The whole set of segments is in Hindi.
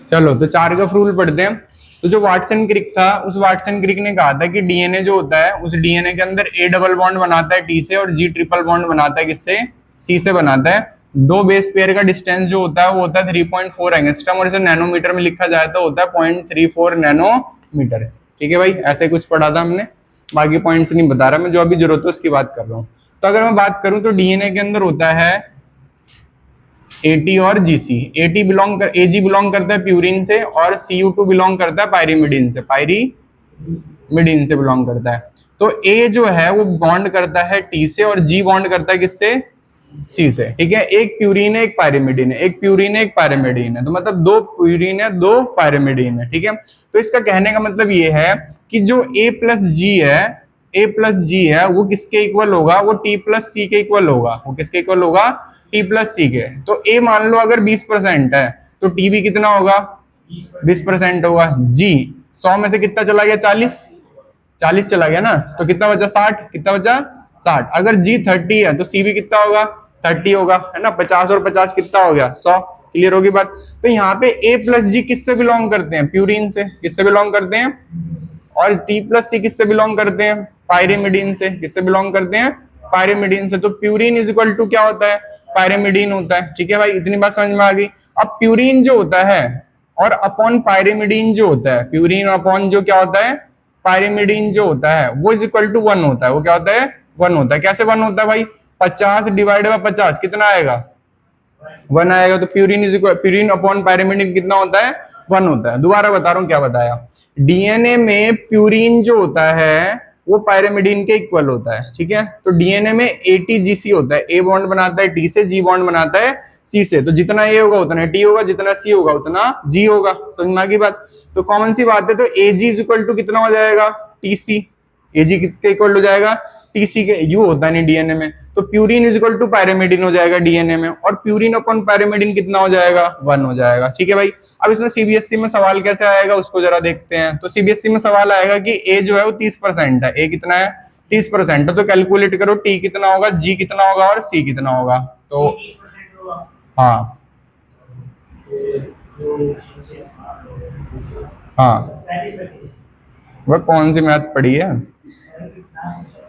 चलो तो चारगफ रूल पढ़ते हैं। तो जो वाटसन क्रिक था, उस वाटसन क्रिक ने कहा था कि डीएनए जो होता है उस डीएनए के अंदर ए डबल बॉन्ड बनाता है टी से और जी ट्रिपल बॉन्ड बनाता है किससे, सी से बनाता है। दो बेस पेयर का डिस्टेंस जो होता है वो होता है 3.4 एंगस्ट्रम और इसे नैनोमीटर में लिखा जाए तो होता है 0.34 नैनोमीटर। ठीक है भाई, ऐसे कुछ पढ़ा था हमने, बाकी पॉइंट्स नहीं बता रहा मैं, जो अभी जरूरत है उसकी बात कर रहा हूँ। तो अगर मैं बात करूं तो डीएनए के अंदर होता है एटी और जीसी। एटी बिलोंग कर एजी बिलोंग करता है प्यूरिन से और सीयू2 बिलोंग करता है पायरीमिडीन से, पायरीमिडीन से बिलोंग करता है। तो ए जो है वो बॉन्ड करता है टी से और जी बॉन्ड करता है किससे, सी से। ठीक है, एक प्यूरिन है एक पायरीमिडीन है, एक प्यूरिन है एक पायरीमिडीन है, तो मतलब दो प्यूरिन है दो पायरीमिडीन है। ठीक है, तो इसका कहने का मतलब ये है कि जो ए प्लस जी है, ए प्लस जी है वो किसके इक्वल होगा, वो टी प्लस सी के इक्वल होगा। वो किसके इक्वल होगा, टी प्लस सी के। तो ए मान लो अगर 20% है तो टी भी कितना होगा, 20% होगा। जी 100 में से कितना चला गया, 40 चला गया ना, तो कितना बचा 60, कितना बचा 60। अगर जी 30 है तो सी भी कितना होगा, 30 होगा, है ना। 50 और 50 कितना हो गया, 100। क्लियर होगी बात। तो यहाँ पे ए प्लस जी किससे बिलोंग करते हैं, प्यूरिन से। किससे बिलोंग करते हैं, और टी प्लस सी किससे बिलोंग करते हैं, पायरीमिडीन से। किससे बिलोंग करते हैं, पायरीमिडीन से। तो प्यूरिन इज इक्वल टू क्या होता है, पायरीमिडीन होता है। ठीक है भाई, इतनी बात समझ में आ गई। अब प्यूरिन जो होता है और अपॉन पायरीमिडीन जो होता है, प्यूरिन अपॉन जो क्या होता है, पायरीमिडीन जो होता है वो इज इक्वल टू 1 होता है। वो क्या होता है, 1 होता है। कैसे 1 होता है भाई, 50 डिवाइड बाय 50 कितना आएगा, 1 आएगा। तो purine is equal, purine upon pyrimidine कितना होता है, 1 होता है। दोबारा बता रहा हूं क्या बताया, डीएनए में प्यूरिन जो होता है वो पायरीमिडीन के इक्वल होता है। ठीक है, तो डीएनए में एटीजीसी होता है, ए बॉन्ड बनाता है टी से, जी बॉन्ड बनाता है सी से। तो जितना ए होगा उतना टी होगा, जितना सी होगा उतना जी होगा। समझ में आ गई बात। तो कॉमन सी बात है, तो एजी इज इक्वल टू कितना हो जाएगा, टीसी। एजी किसके इक्वल हो जाएगा, टीसी के। यू होता है नहीं डीएनए में, तो purine is equal to pyrimidine हो जाएगा डीएनए में, और प्यूरिन अपॉन पायरीमिडीन कितना हो जाएगा, 1 हो जाएगा। ठीक है भाई। अब इसमें सीबीएसई में सवाल कैसे आएगा उसको जरा देखते हैं। तो सीबीएसई में सवाल आएगा कि ए जो है वो 30% है, ए कितना है 30% है, तो कैलकुलेट करो टी कितना होगा, जी कितना होगा और सी कितना होगा। तो हाँ हाँ, वह कौन सी मैथ पढ़ी है,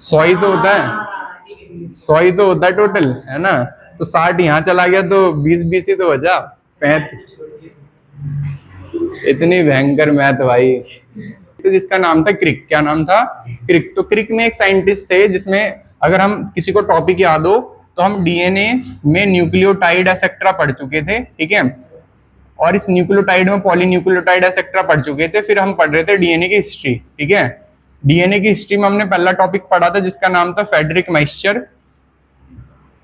100 ही तो होता है, 100 ही तो होता है टोटल, है ना। तो 60 यहाँ चला गया तो 20 ही तो बचा, 35। इतनी भयंकर मैथ भाई। तो जिसका नाम था क्रिक, क्या नाम था, क्रिक। तो क्रिक में एक साइंटिस्ट थे जिसमें अगर हम किसी को टॉपिक याद हो तो हम डीएनए में न्यूक्लियोटाइड एसेक्ट्रा पढ़ चुके थे। ठीक है, और इस न्यूक्लियोटाइड में पॉलीन्यूक्लियोटाइड एसेक्ट्रा पढ़ चुके थे। फिर हम पढ़ रहे थे डीएनए की हिस्ट्री। ठीक है, डीएनए की हिस्ट्री में हमने पहला टॉपिक पढ़ा था जिसका नाम था फेडरिक माइस्चर।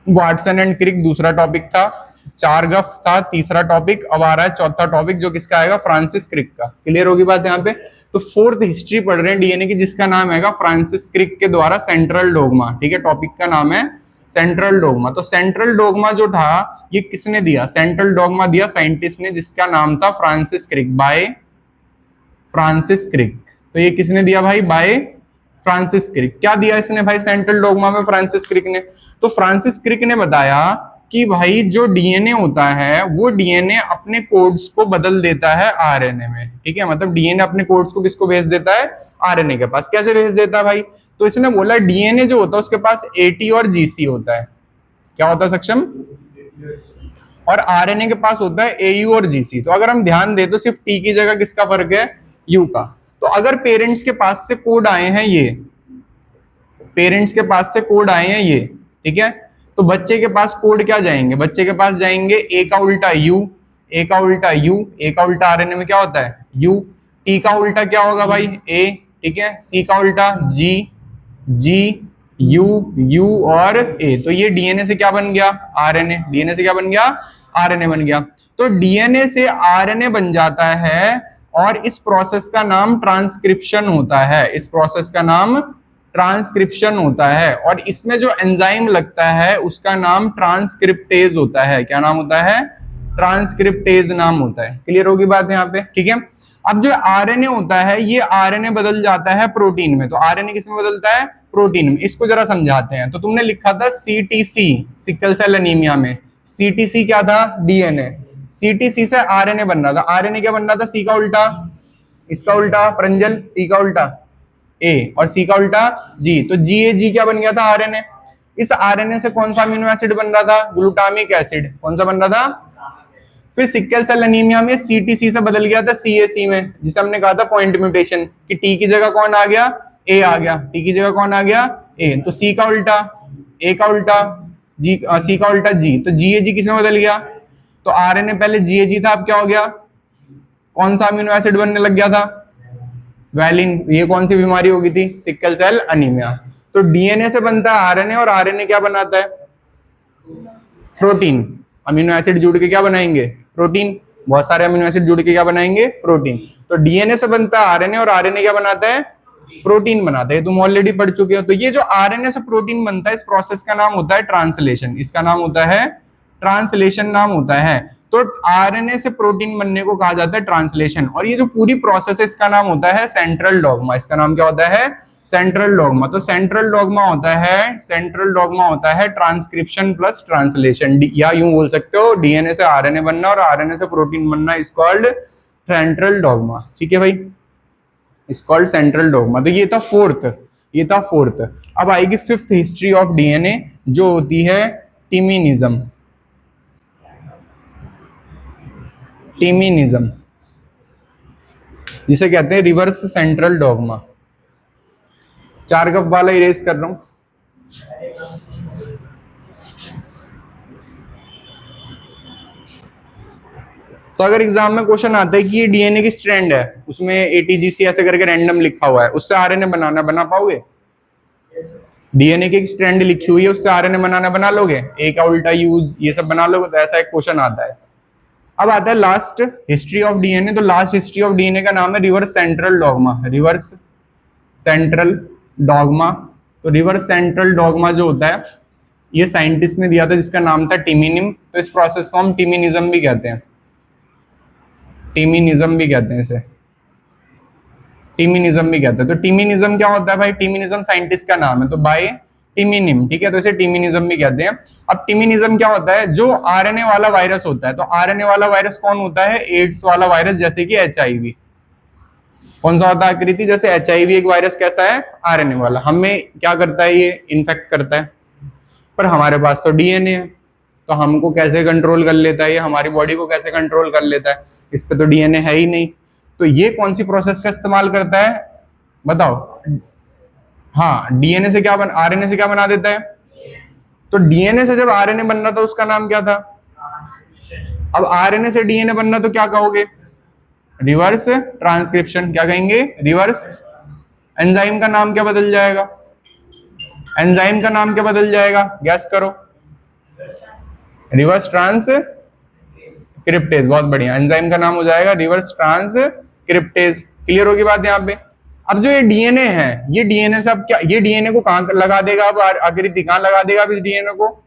वाटसन एंड क्रिक दूसरा टॉपिक था। चारगफ था तीसरा टॉपिक। अब आ रहा है चौथा टॉपिक जो किसका आएगा, फ्रांसिस क्रिक का। क्लियर होगी बात यहाँ पे। तो फोर्थ हिस्ट्री पढ़ रहे हैं डीएनए की जिसका नाम है फ्रांसिस क्रिक के द्वारा सेंट्रल डोगमा। ठीक है, टॉपिक का नाम है सेंट्रल डोगमा। तो सेंट्रल डोगमा जो था ये किसने दिया, सेंट्रल डोगमा दिया साइंटिस्ट ने जिसका नाम था Francis Crick, by Francis Crick. तो ये किसने दिया भाई, बाय फ्रांसिस क्रिक। क्या दिया इसने भाई सेंट्रल डोगमा में फ्रांसिस क्रिक ने, तो फ्रांसिस क्रिक ने बताया कि भाई जो डीएनए होता है वो डीएनए अपने कोड्स को बदल देता है आरएनए में। ठीक है, मतलब डीएनए अपने कोड्स को किसको भेज देता है, आरएनए के पास। कैसे भेज देता है भाई, तो इसने बोला डीएनए जो होता है उसके पास एटी और जीसी होता है। क्या होता है सक्षम, और आरएनए के पास होता है एयू और जीसी। तो अगर हम ध्यान दें तो सिर्फ टी की जगह किसका फर्क है, यू का। तो अगर पेरेंट्स के पास से कोड आए हैं ये, पेरेंट्स के पास से कोड आए हैं ये, ठीक है, तो बच्चे के पास कोड क्या जाएंगे, बच्चे के पास जाएंगे ए का उल्टा यू, ए का उल्टा यू, ए का उल्टा आरएनए में क्या होता है यू, टी का उल्टा क्या होगा भाई ए, ठीक है, सी का उल्टा जी, जी यू, यू और ए। तो ये डीएनए से क्या बन गया, आरएनए। डीएनए से क्या बन गया, आरएनए बन गया। तो डीएनए से आरएनए बन जाता है और इस प्रोसेस का नाम ट्रांसक्रिप्शन होता है। इस प्रोसेस का नाम ट्रांसक्रिप्शन होता है और इसमें जो एंजाइम लगता है उसका नाम ट्रांसक्रिप्टेज होता है। क्या नाम होता है, ट्रांसक्रिप्टेज नाम होता है। क्लियर होगी बात यहाँ पे, ठीक है। अब जो आरएनए होता है ये आरएनए बदल जाता है प्रोटीन में। तो आरएनए किस में बदलता है, प्रोटीन में। इसको जरा समझाते हैं। तो तुमने लिखा था सीटीसी, सिकल सेल एनीमिया में सीटीसी क्या था, डीएनए। CTC से RNA बन रहा था। RNA क्या बन रहा था? C का उल्टा, इसका उल्टा प्रांजल, T का उल्टा A और C का उल्टा G, तो GAG क्या बन गया था? RNA। इस RNA से कौन सा अमीनो एसिड बन रहा था? Glutamic acid. कौन सा बन रहा था? फिर सिक्कल सेल एनीमिया में CTC से बदल गया था CAC में, जिसे हमने कहा था पॉइंट म्यूटेशन, कि T की जगह कौन आ गया? A आ गया। T की जगह कौन आ गया? A, तो C का उल्टा, A का उल्टा, C का उल्टा G, तो GAG किस में बदल गया? तो RNA पहले GAG था, अब क्या हो गया? कौन सा अमीनो एसिड बनने लग गया था? वैलिन। ये कौन सी बीमारी होगी थी? Sickle cell anaemia. तो DNA से बनता है RNA, और RNA क्या बनाता है? प्रोटीन। अमीनो एसिड जुड़ के क्या बनाएंगे? प्रोटीन। बहुत सारे अमीनो एसिड जुड़ के क्या बनाएंगे? प्रोटीन। तो DNA से बनता है RNA, और RNA क्या बनाता है? प्रोटीन बनाता है। तुम ऑलरेडी पढ़ चुके हो। तो ये जो RNA से प्रोटीन बनता है, इस प्रोसेस का नाम होता है ट्रांसलेशन। इसका नाम होता है ट्रांसलेशन, नाम होता है। तो RNA से प्रोटीन बनने को कहा जाता है ट्रांसलेशन। और ये जो पूरी प्रोसेस है, इसका नाम होता है सेंट्रल डॉग्मा। इसका नाम क्या होता है? Central dogma. तो सेंट्रल डॉग्मा होता है ट्रांसक्रिप्शन प्लस ट्रांसलेशन, या यूं बोल सकते हो DNA से RNA बनना और RNA से प्रोटीन बनना, इज कॉल्ड सेंट्रल डॉग्मा। ठीक है भाई, इज कॉल्ड सेंट्रल डॉग्मा। तो ये था फोर्थ। अब आएगी फिफ्थ हिस्ट्री ऑफ DNA, जो होती है टिमिनिज्म। जिसे कहते हैं रिवर्स सेंट्रल डॉग्मा। 4 कप वाला इरेज कर रहा हूं। तो अगर एग्जाम में क्वेश्चन आता है कि ये DNA की स्ट्रैंड है, उसमें ATGC ऐसे करके रैंडम लिखा हुआ है, उससे RNA बना पाओगे? DNA की एक स्ट्रैंड लिखी हुई है, उससे RNA बना लोगे? A का उल्टा U, ये सब बना लोगे? तो ऐसा एक क्वेश्चन आता है। अब आता है लास्ट हिस्ट्री ऑफ DNA। तो लास्ट हिस्ट्री ऑफ DNA का नाम है reverse central dogma. Reverse central dogma. तो रिवर्स सेंट्रल डॉग्मा जो होता है, ये साइंटिस्ट ने दिया था, जिसका नाम था टिमिनिम। तो इस प्रोसेस को हम टिमिनिज्म भी कहते हैं। इसे टिमिनिज्म भी कहते हैं। तो टिमिनिज्म क्या होता है भाई? टिमिनिज्म साइंटिस्ट का नाम है, तो बाय टिमिनिम। ठीक है, तो इसे टिमिनिज्म भी कहते हैं। अब टिमिनिज्म क्या होता है? जो RNA वाला वायरस होता है, तो RNA वाला वायरस कौन होता है? एड्स वाला वायरस, जैसे कि HIV। कौन सा होता है आकृति? जैसे HIV एक वायरस कैसा है? RNA वाला। हमें क्या करता है? ये इन्फेक्ट करता है। पर हमारे पास तो DNA है, तो हमको कैसे कंट्रोल कर लेता है? ये हमारी बॉडी को कैसे कंट्रोल कर लेता है? इस पे तो DNA है ही नहीं। तो ये कौन सी प्रोसेस का इस्तेमाल करता है? बताओ। हाँ, DNA से क्या RNA से क्या बना देता है? तो DNA से जब RNA बन रहा था, उसका नाम क्या था? अब RNA से DNA बनना, तो क्या कहोगे? Reverse transcription. क्या कहेंगे? रिवर्स। एंजाइम का नाम क्या बदल जाएगा? गैस करो। Reverse transcriptase. बहुत बढ़िया, एंजाइम का नाम हो जाएगा रिवर्स ट्रांसक्रिप्टेज। क्लियर होगी बात यहाँ पे? अब जो ये DNA है, ये DNA से अब क्या, ये DNA को कहां लगा देगा? अब आकृति कहां लगा देगा? अब इस DNA को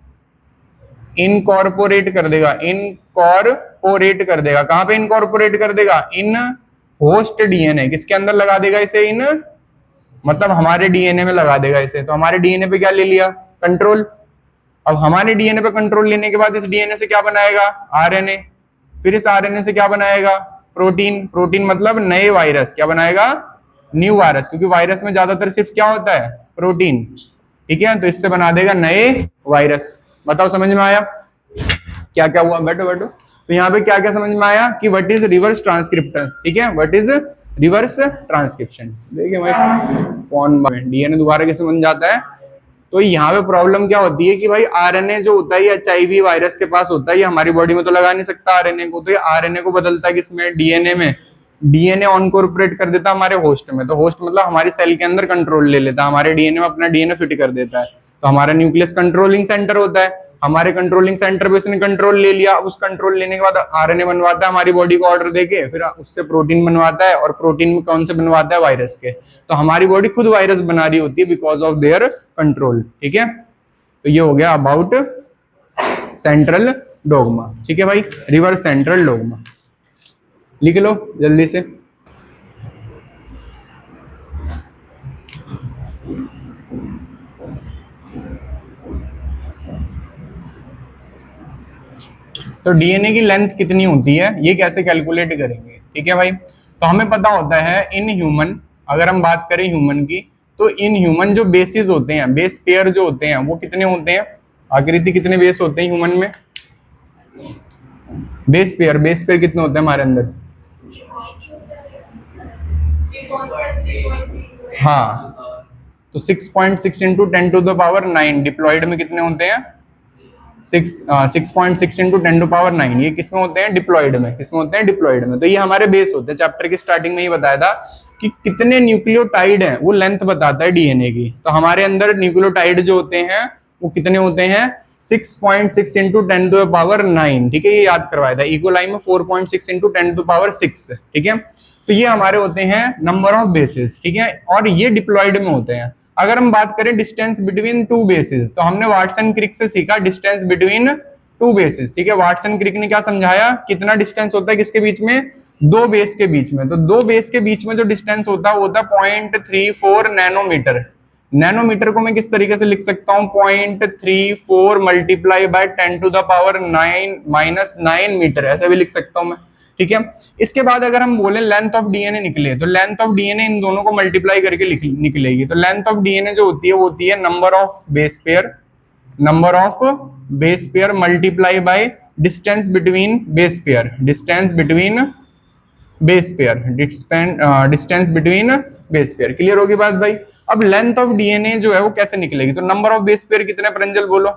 इनकॉर्पोरेट कर देगा। कहां पे इनकॉर्पोरेट कर देगा? इन होस्ट DNA। किसके अंदर लगा देगा इसे? इन, मतलब हमारे DNA में लगा देगा इसे। तो हमारे DNA पे क्या ले लिया? कंट्रोल। अब हमारे DNA पे कंट्रोल लेने के बाद इस DNA से क्या बनाएगा? RNA। फिर इस RNA से क्या बनाएगा? प्रोटीन मतलब नए वायरस। क्या बनाएगा? न्यू वायरस, क्योंकि वायरस में ज्यादातर सिर्फ क्या होता है? प्रोटीन। ठीक है, तो इससे बना देगा नए वायरस। बताओ, समझ में आया क्या क्या हुआ? बैठो। तो यहाँ पे क्या क्या समझ में आया कि व्हाट इज रिवर्स ट्रांसक्रिप्शन। ठीक है, व्हाट इज रिवर्स ट्रांसक्रिप्शन। देखिए भाई, कौन DNA दोबारा कैसे बन जाता है? तो यहाँ पे प्रॉब्लम क्या होती है कि भाई RNA जो होता है, ये HIV वायरस के पास होता है, ये हमारी बॉडी में तो लगा नहीं सकता RNA को। तो ये RNA को बदलता है किसमें? DNA में। DNA ऑनकॉर्पोरेट कर देता है हमारे होस्ट में। तो होस्ट मतलब हमारी सेल के अंदर कंट्रोल ले लेता है, हमारे DNA में अपना DNA फिट कर देता है। तो हमारा न्यूक्लियस कंट्रोलिंग सेंटर होता है। हमारे कंट्रोलिंग सेंटर पे उसने कंट्रोल ले लिया। उस कंट्रोल लेने के बाद RNA बनवाता है हमारी बॉडी को ऑर्डर देके, फिर उससे प्रोटीन बनवाता है। और प्रोटीन में कौन से बनवाता है? वायरस के। तो हमारी बॉडी खुद वायरस बना रही होती है बिकॉज ऑफ देयर कंट्रोल। ठीक है, तो ये हो गया अबाउट सेंट्रल डोगमा। ठीक है भाई, रिवर्स सेंट्रल डोगमा लिख लो जल्दी से। तो तो डीएनए की लेंथ कितनी होती है ये कैसे कैलकुलेट करेंगे, ठीक है भाई। तो हमें पता होता है इन ह्यूमन, अगर हम बात करें ह्यूमन की, तो इन ह्यूमन जो बेसिस होते हैं, बेस पेयर जो होते हैं वो कितने होते हैं, आकृति कितने बेस होते हैं ह्यूमन में, बेस पेयर कितने होते हैं हमारे अंदर, हाँ तो 6.6 इंटू 10⁻⁹ डिप्लॉयड में कितने होते हैं, 6.6 इंटू 10⁻⁹, ये किसमें होते हैं, डिप्लॉयड में, किसमें होते हैं, डिप्लॉयड में। तो ये हमारे बेस होते हैं। चैप्टर की स्टार्टिंग में ये बताया था कि कितने न्यूक्लियोटाइड हैं वो लेंथ बताता है डीएनए की। तो हमारे अंदर न्यूक्लियोटाइड जो होते हैं वो कितने होते हैं, 6.6 इंटू 10⁻⁹, ठीक है, ये याद करवाया था। इकोलाई में 4.6 इंटू 10⁻⁶, ठीक है। तो ये हमारे होते हैं नंबर ऑफ बेसिस, ठीक है, और ये डिप्लॉयड में होते हैं। अगर हम बात करें डिस्टेंस बिटवीन टू बेसिस, तो हमने वाटसन क्रिक से सीखा डिस्टेंस बिटवीन टू बेसिस, ठीक है। वाटसन क्रिक ने क्या समझाया, कितना डिस्टेंस होता है किसके बीच में, दो बेस के बीच में। तो दो बेस के बीच में जो डिस्टेंस होता है वो होता है 0.34 नैनोमीटर। नैनोमीटर को मैं किस तरीके से लिख सकता हूं, 0.34 मल्टीप्लाई बाय 10⁻⁹ मीटर, ऐसे भी लिख सकता हूं मैं, ठीक है। इसके बाद अगर हम बोले लेंथ ऑफ डीएनए निकले, तो लेंथ ऑफ डीएनए इन दोनों को मल्टीप्लाई करके निकलेगी। तो लेंथ ऑफ डीएनए जो होती है वो होती है number of base pair multiply by distance between base pair, distance between base pair. Clear होगी बात भाई। अब लेंथ ऑफ डीएनए जो है वो कैसे निकलेगी, तो नंबर ऑफ बेस पेयर कितने प्रंजल बोलो,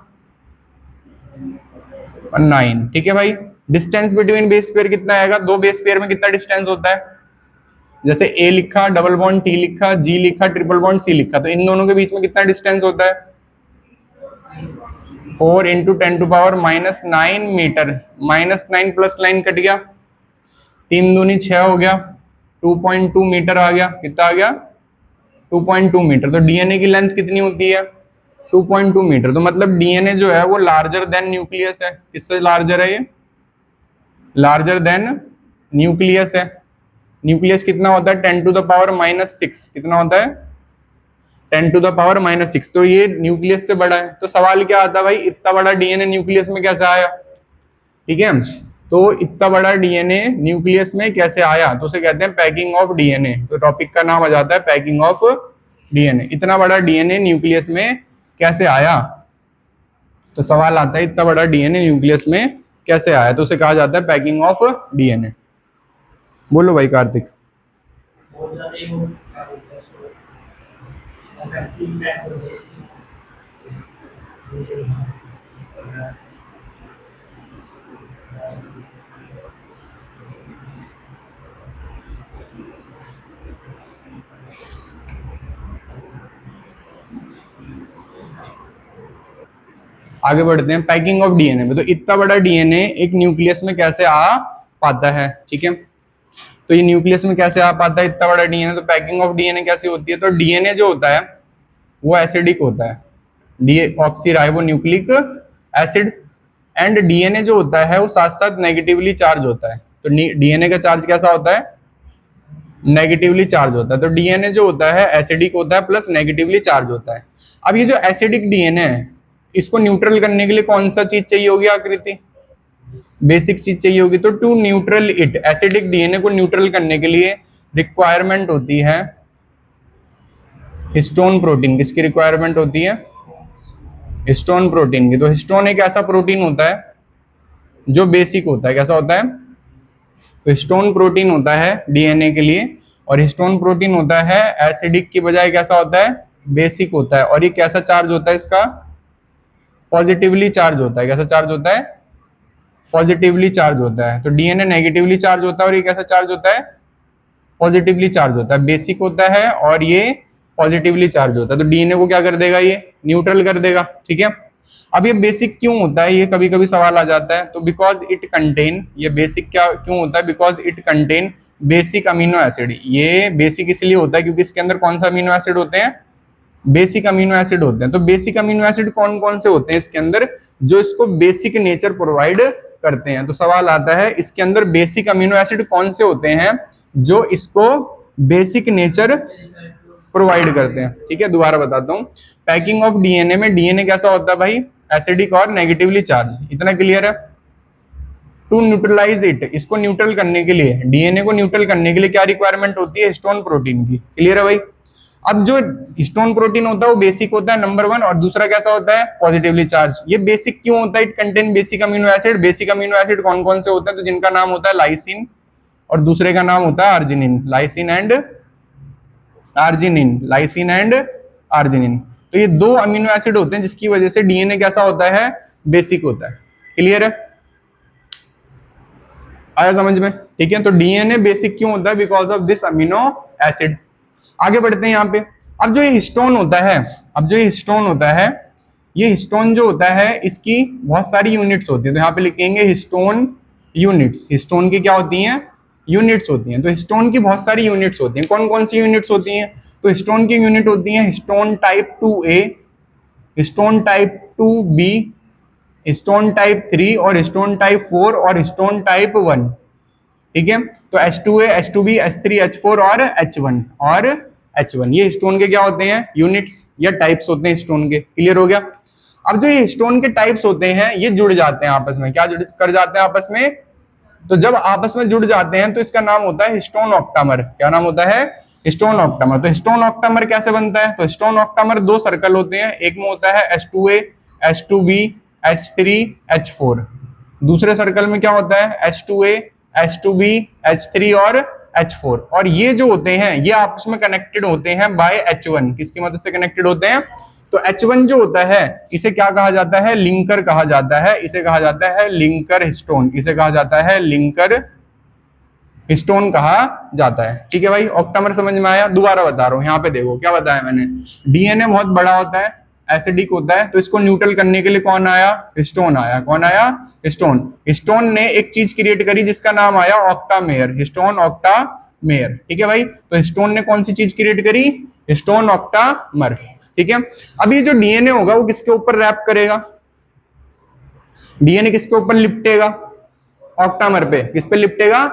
9, ठीक है भाई। डिस्टेंस बिटवीन बेस पेयर कितना आएगा, दो बेस पेयर में कितना डिस्टेंस होता है, जैसे ए लिखा, डबल बॉन्ड टी लिखा, जी लिखा, ट्रिपल बॉन्ड सी लिखा, तो इन दोनों के बीच में कितना डिस्टेंस होता है, 4 इंटू 10⁻⁹ मीटर, -9 प्लस 9 कट गया, 3 दूनी 6 हो गया, 2.2 मीटर आ गया, कितना आ गया, 2.2 मीटर। तो डीएनए की लेंथ कितनी होती है, 2.2 मीटर। तो मतलब डीएनए जो है वो लार्जर देन न्यूक्लियस है। किससे लार्जर है, ये लार्जर देन न्यूक्लियस है। न्यूक्लियस कितना होता है, 10⁻⁻⁶, कितना होता है, 10⁻⁻⁶। तो ये न्यूक्लियस से बड़ा है। तो सवाल क्या आता है भाई, इतना बड़ा डीएनए न्यूक्लियस में कैसे आया, ठीक है। तो इतना बड़ा डीएनए न्यूक्लियस में कैसे आया, तो उसे कहते हैं पैकिंग ऑफ डीएनए। तो टॉपिक का नाम आ जाता है पैकिंग ऑफ डीएनए। इतना बड़ा डीएनए न्यूक्लियस में कैसे आया, तो सवाल आता है इतना बड़ा डीएनए न्यूक्लियस में कैसे आया, तो उसे कहा जाता है पैकिंग ऑफ डीएनए। बोलो भाई कार्तिक। आगे बढ़ते हैं पैकिंग ऑफ डीएनए में। तो इतना बड़ा डीएनए एक न्यूक्लियस में कैसे आ पाता है, ठीक है। तो ये न्यूक्लियस में कैसे आ पाता है इतना बड़ा डीएनए, तो पैकिंग ऑफ डीएनए कैसे होती है, तो डीएनए जो होता है वो एसिडिक होता है, डीऑक्सीराइबोन्यूक्लिक एसिड। एंड डीएनए जो होता है वो साथ साथ नेगेटिवली चार्ज होता है। तो डीएनए का चार्ज कैसा होता है, नेगेटिवली चार्ज होता है। तो डीएनए जो होता है एसिडिक होता है प्लस नेगेटिवली चार्ज होता है। अब ये जो एसिडिक डीएनए है इसको न्यूट्रल करने के लिए कौन सा चीज चाहिए होगी, आकृति बेसिक चीज चाहिए होगी। तो to neutral it, acidic DNA को न्यूट्रल करने के लिए रिक्वायरमेंट होती है हिस्टोन प्रोटीन। किसकी रिक्वायरमेंट होती है, हिस्टोन प्रोटीन की। तो हिस्टोन एक ऐसा प्रोटीन होता है जो बेसिक होता है, कैसा होता है, तो हिस्टोन प्रोटीन होता है डीएनए के लिए, और हिस्टोन प्रोटीन होता है एसिडिक की बजाय कैसा होता है, बेसिक होता है। और ये कैसा चार्ज होता है, इसका पॉजिटिवली चार्ज होता है। कैसा चार्ज होता है, पॉजिटिवली चार्ज होता है। तो डीएनए नेगेटिवली चार्ज होता है और ये कैसा चार्ज होता है, पॉजिटिवली चार्ज होता है। बेसिक होता है और ये पॉजिटिवली चार्ज होता है। तो डीएनए को क्या कर देगा, ये न्यूट्रल कर देगा, ठीक है। अब ये बेसिक क्यों होता है, ये कभी कभी सवाल आ जाता है। तो बिकॉज इट कंटेन, ये बेसिक क्या क्यों होता है, because it contain basic amino acid. ये बेसिक इसलिए होता है क्योंकि इसके अंदर कौन सा अमीनो एसिड होते हैं, बेसिक अमीनो एसिड होते हैं। तो बेसिक अमीनो एसिड कौन कौन से होते हैं इसके अंदर, जो इसको बेसिक नेचर प्रोवाइड करते हैं। तो सवाल आता है इसके अंदर बेसिक अमीनो एसिड कौन से होते हैं जो इसको बेसिक नेचर प्रोवाइड करते हैं, ठीक है। दोबारा बताता हूं, पैकिंग ऑफ डीएनए में डीएनए कैसा होता है भाई, एसिडिक और नेगेटिवली चार्ज। इतना क्लियर है। टू न्यूट्रलाइज इट, इसको न्यूट्रल करने के लिए, डीएनए को न्यूट्रल करने के लिए क्या रिक्वायरमेंट होती है, हिस्टोन प्रोटीन की। क्लियर है भाई। अब जो हिस्टोन प्रोटीन होता है वो बेसिक होता है नंबर 1, और दूसरा कैसा होता है, पॉजिटिवली चार्ज। ये बेसिक क्यों होता है, it contain basic amino acid. Basic amino acid कौन कौन से होते हैं, तो जिनका नाम होता है लाइसिन और दूसरे का नाम होता है arginine, lysine and arginine, lysine and arginine. तो ये 2 अमीनो एसिड होते हैं जिसकी वजह से डीएनए कैसा होता है, बेसिक होता है। क्लियर है, आया समझ में, ठीक है। तो डीएनए बेसिक क्यों होता है, because of this amino acid. आगे बढ़ते हैं यहाँ पे। अब जो ये हिस्टोन होता है, अब जो ये हिस्टोन होता है, ये हिस्टोन जो होता है इसकी बहुत सारी यूनिट्स होती है। तो यहाँ पे लिखेंगे हिस्टोन यूनिट्स। हिस्टोन की क्या होती हैं, यूनिट्स होती हैं। तो हिस्टोन की बहुत सारी यूनिट्स होती हैं। कौन कौन सी यूनिट्स होती हैं, तो हिस्टोन की यूनिट होती है histone type 2A, histone type 2B, histone type 3 और हिस्टोन टाइप 4 और हिस्टोन टाइप 1। ठीक है, तो H2A, H2B, H3, H4 और H1, ये हिस्टोन के क्या होते हैं, यूनिट्स या टाइप्स होते हैं हिस्टोन के। क्लियर हो गया। अब जो ये हिस्टोन के टाइप्स होते हैं ये जुड़ जाते हैं आपस में, क्या जुड़ कर जाते हैं आपस में, तो जब आपस में जुड़ जाते हैं तो इसका नाम होता है हिस्टोन ऑक्टामर। क्या नाम होता है, हिस्टोन ऑक्टामर। तो हिस्टोन ऑक्टामर कैसे बनता है, तो हिस्टोन ऑक्टामर 2 सर्कल होते हैं, एक में होता है H2A, H2B, H3, H4। दूसरे सर्कल में क्या होता है, H2A, H2B, H3 और H4। और ये जो होते हैं ये आपस में कनेक्टेड होते हैं बाय H1। किसकी मदद से कनेक्टेड होते हैं, तो H1 जो होता है इसे क्या कहा जाता है, लिंकर कहा जाता है। इसे कहा जाता है लिंकर हिस्टोन, इसे कहा जाता है लिंकर हिस्टोन कहा जाता है। ठीक है भाई, ऑक्टामर समझ में आया। दोबारा बता रहा हूं, यहाँ पे देखो क्या बताया मैंने, डीएनए बहुत बड़ा होता है, एसिडिक होता है, तो इसको न्यूट्रल करने के लिए कौन आया, हिस्टोन आया। कौन आया, हिस्टोन। हिस्टोन ने एक चीज क्रिएट करी जिसका नाम आया ऑक्टामेयर, हिस्टोन ऑक्टामेयर। ठीक है भाई, तो हिस्टोन ने कौन सी चीज क्रिएट करी, हिस्टोन ऑक्टामर। ठीक है, अब ये जो डीएनए होगा वो किसके ऊपर रैप करेगा, डीएनए किसके ऊपर लिपटेगा, ऑक्टामर पे। किस पे लिपटेगा,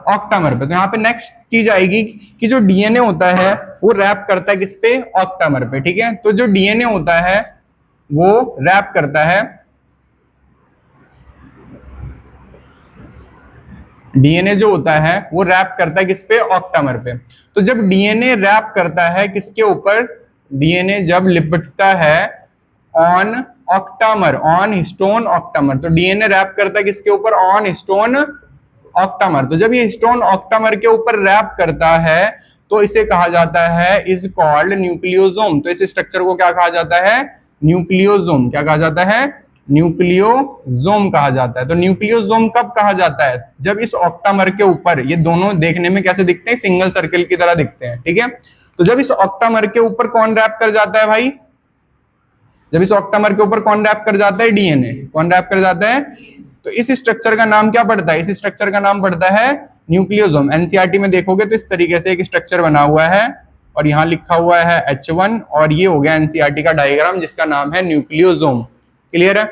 ऑक्टामर पे। तो यहाँ पे नेक्स्ट चीज आएगी कि जो डीएनए होता है वो रैप करता है किस पे, ऑक्टामर पे। ठीक है, तो जो डीएनए होता है वो रैप करता है, डीएनए जो होता है वो रैप करता है किस पे, ऑक्टामर पे। तो जब डीएनए रैप करता है किसके ऊपर, डीएनए जब लिपटता है on octamer, on histone octamer, तो डीएनए रैप करता है किसके ऊपर, ऑन हिस्टोन ऑक्टामर। तो जब ये हिस्टोन ऑक्टामर के ऊपर रैप करता है तो इसे कहा जाता है, इज कॉल्ड न्यूक्लियोसोम। तो इस स्ट्रक्चर को क्या कहा जाता है, न्यूक्लियोसोम। क्या कहा जाता है, न्यूक्लियोसोम कहा जाता है। तो न्यूक्लियोसोम कब कहा जाता है, जब इस ऑक्टामर के ऊपर, ये दोनों देखने में कैसे दिखते हैं, सिंगल सर्कल की तरह दिखते हैं। ठीक है, तो जब इस ऑक्टामर के ऊपर कौन रैप कर जाता है भाई, जब इस ऑक्टामर के ऊपर कौन रैप कर जाता है, डीएनए। कौन रैप कर जाता है, तो इस स्ट्रक्चर का नाम क्या पड़ता है, इस स्ट्रक्चर का नाम पड़ता है न्यूक्लियोसोम। एनसीईआरटी में देखोगे तो इस तरीके से एक स्ट्रक्चर बना हुआ है और यहाँ लिखा हुआ है H1 और ये हो गया एनसीईआरटी का डायग्राम जिसका नाम है न्यूक्लियोसोम। क्लियर है।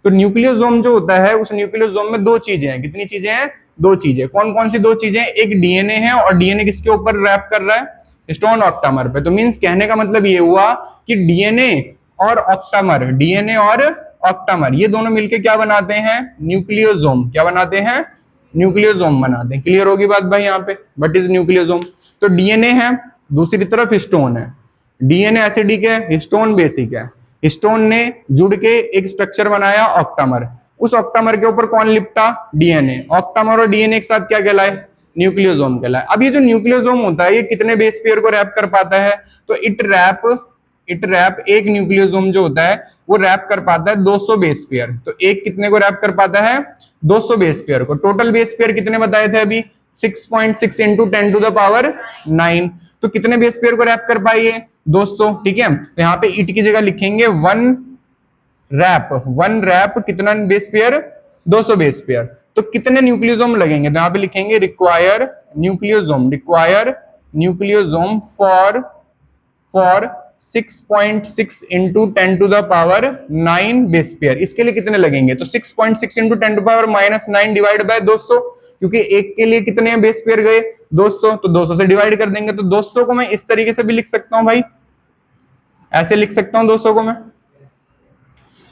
तो न्यूक्लियोसोम जो होता है उस न्यूक्लियोसोम में 2 चीजें हैं। कितनी चीजें हैं, 2 चीजें। कौन कौन सी 2 चीजें, एक डीएनए है और डीएनए किसके ऊपर रैप कर रहा है, हिस्टोन ऑक्टामर पे। तो मींस कहने का मतलब ये हुआ कि डीएनए और ऑक्टामर, डीएनए और ऑक्टामर ये दोनों मिलके क्या बनाते हैं, न्यूक्लियोसोम। क्या बनाते हैं, न्यूक्लियोसोम बनाते हैं। क्लियर होगी बात भाई यहाँ पे, व्हाट इज न्यूक्लियोसोम। तो डीएनए है, दूसरी तरफ हिस्टोन है। डीएनए एसिडिक है, हिस्टोन बेसिक है। हिस्टोन ने जुड़ के एक स्ट्रक्चर बनाया ऑक्टामर, उस ऑक्टामर के ऊपर कौन लिपटा, डीएनए। ऑक्टामर और डीएनए एक साथ क्या कहलाए, न्यूक्लियोसोम कहलाए। अब ये जो न्यूक्लियोसोम होता है ये कितने बेस पेयर को रैप कर पाता है, तो इट रैप एक न्यूक्लियोसोम जो होता है वो रैप कर पाता है 200 बेस पेयर। तो एक कितने को रैप कर पाता है, 200 बेस पेयर को। टोटल बेस पेयर कितने बताए थे अभी, 6.6 इंटू 10 टू द पावर 9। तो कितने बेस पेयर को रैप कर पाइए, 200। ठीक है, तो यहाँ पे इट की जगह लिखेंगे वन रैप कितना बेस पेयर, 200 बेस पेयर। तो कितने न्यूक्लियोसोम लगेंगे, तो यहाँ पे लिखेंगे require nucleosome for 6.6 into 10 to the power 9 base pair. इसके लिए कितने लगेंगे, तो 6.6 into 10 to power -9 divide by 200, क्योंकि एक के लिए कितने बेस पेयर गए, 200, तो 200 से डिवाइड कर देंगे। तो 200 को मैं इस तरीके से भी लिख सकता हूं भाई, ऐसे लिख सकता हूं 200 को मैं।